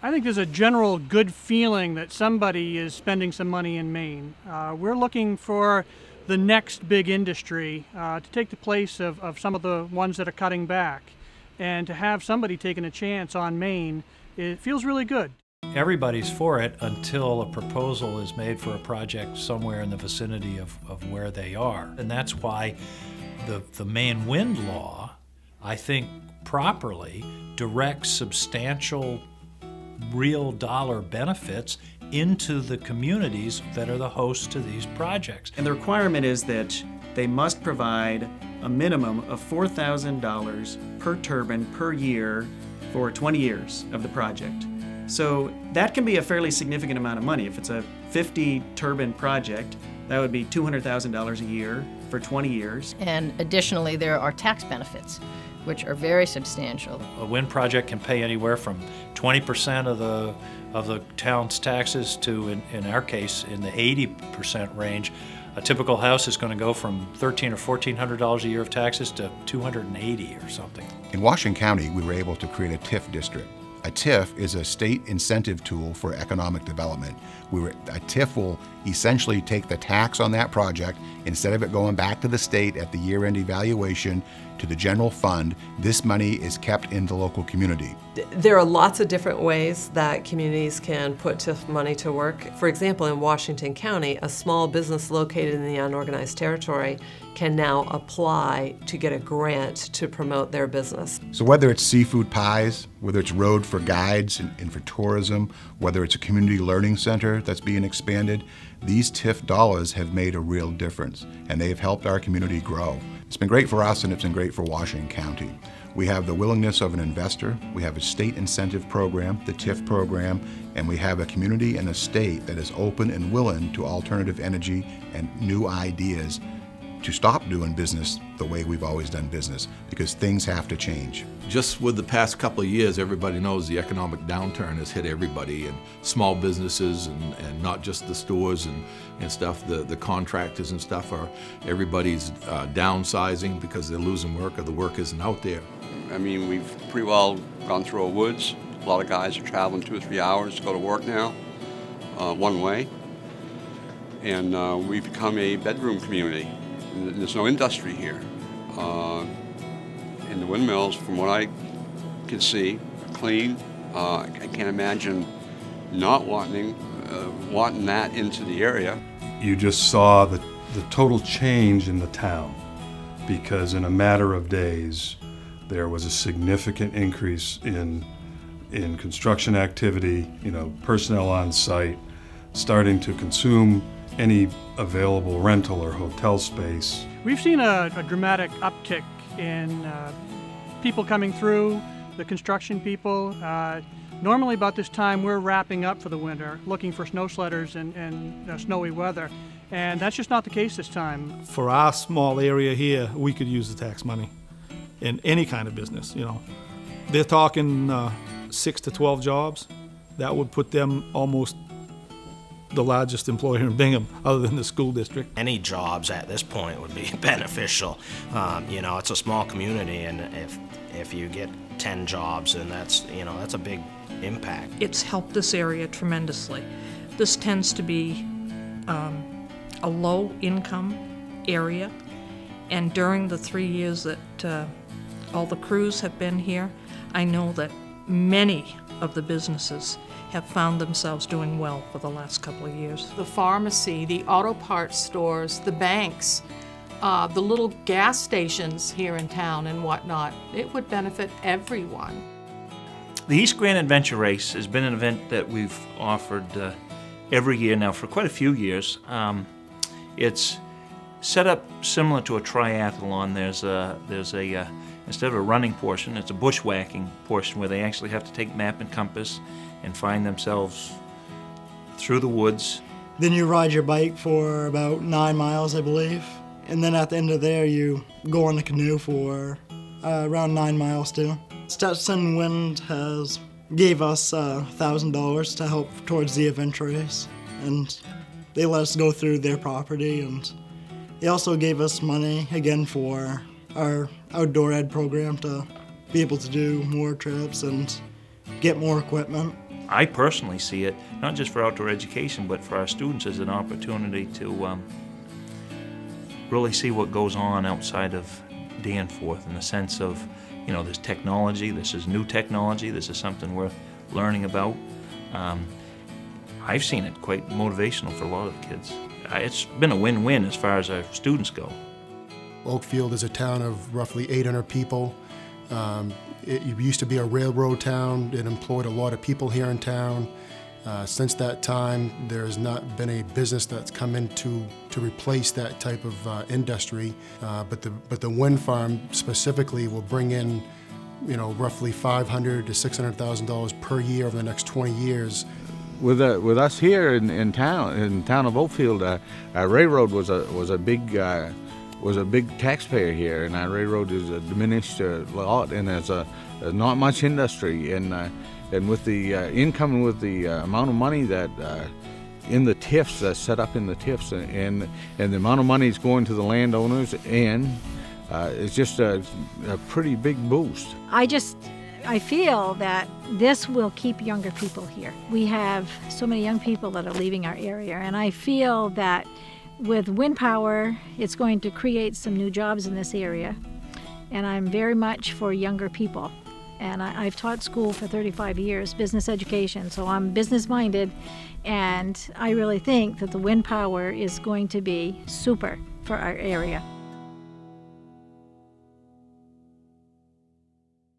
I think there's a general good feeling that somebody is spending some money in Maine. We're looking for the next big industry to take the place of some of the ones that are cutting back. And to have somebody taking a chance on Maine, it feels really good. Everybody's for it until a proposal is made for a project somewhere in the vicinity of where they are. And that's why the Maine wind law, I think properly, directs substantial real dollar benefits into the communities that are the hosts to these projects. And the requirement is that they must provide a minimum of $4,000 per turbine per year for 20 years of the project. So that can be a fairly significant amount of money. If it's a 50 turbine project, that would be $200,000 a year for 20 years. And additionally, there are tax benefits, which are very substantial. A wind project can pay anywhere from 20% of the town's taxes to, in our case, in the 80% range. A typical house is going to go from $1,300 or $1,400 a year of taxes to $280 or something. In Washington County, we were able to create a TIF district. A TIF is a state incentive tool for economic development. A TIF will essentially take the tax on that project, instead of it going back to the state at the year-end evaluation to the general fund, this money is kept in the local community. There are lots of different ways that communities can put TIF money to work. For example, in Washington County, a small business located in the unorganized territory can now apply to get a grant to promote their business. So whether it's seafood pies, whether it's road for guides and for tourism, whether it's a community learning center that's being expanded, these TIF dollars have made a real difference, and they have helped our community grow. It's been great for us, and it's been great for Washington County. We have the willingness of an investor, we have a state incentive program, the TIF program, and we have a community and a state that is open and willing to alternative energy and new ideas to stop doing business the way we've always done business, because things have to change. Just with the past couple of years, everybody knows the economic downturn has hit everybody, and small businesses and not just the stores and stuff, the contractors and stuff everybody's downsizing because they're losing work or the work isn't out there. I mean, we've pretty well gone through our woods. A lot of guys are traveling 2 or 3 hours to go to work now, one way. And we've become a bedroom community. There's no industry here. And the windmills, from what I can see, are clean. I can't imagine not wanting that into the area. You just saw the total change in the town, because in a matter of days, there was a significant increase in construction activity, personnel on site, starting to consume any available rental or hotel space. We've seen a dramatic uptick in people coming through, the construction people. Normally about this time we're wrapping up for the winter, looking for snow sledders and snowy weather, and that's just not the case this time. For our small area here, we could use the tax money in any kind of business. They're talking 6 to 12 jobs. That would put them almost the largest employer in Bingham, other than the school district. Any jobs at this point would be beneficial. It's a small community, and if you get 10 jobs, then that's a big impact. It's helped this area tremendously. This tends to be a low-income area, and during the 3 years that all the crews have been here, I know that many of the businesses have found themselves doing well for the last couple of years. The pharmacy, the auto parts stores, the banks, the little gas stations here in town and whatnot, it would benefit everyone. The East Grand Adventure Race has been an event that we've offered every year now for quite a few years. It's set up similar to a triathlon. There's a instead of a running portion, it's a bushwhacking portion where they actually have to take map and compass and find themselves through the woods. Then you ride your bike for about 9 miles, I believe. And then at the end of there, you go on the canoe for around 9 miles too. Stetson Wind gave us $1,000 to help towards the adventure race. And they let us go through their property, and they also gave us money again for our outdoor ed program to be able to do more trips and get more equipment. I personally see it, not just for outdoor education, but for our students as an opportunity to really see what goes on outside of Danforth in the sense of, you know, this technology, this is new technology, this is something worth learning about. I've seen it quite motivational for a lot of kids. It's been a win-win as far as our students go. Oakfield is a town of roughly 800 people. It used to be a railroad town. It employed a lot of people here in town. Since that time, there's not been a business that's come in to replace that type of industry. But the wind farm specifically will bring in, you know, roughly $500,000 to $600,000 per year over the next 20 years. With us here in town of Oakfield, our railroad was a big taxpayer here, and our railroad is diminished a lot, and there's not much industry, and with the income and with the amount of money that in the TIFs, set up in the TIFs, and the amount of money is going to the landowners, and it's just a pretty big boost. I feel that this will keep younger people here. We have so many young people that are leaving our area, and I feel that with wind power, it's going to create some new jobs in this area, and I'm very much for younger people. And I've taught school for 35 years, business education, so I'm business-minded, and I really think that the wind power is going to be super for our area.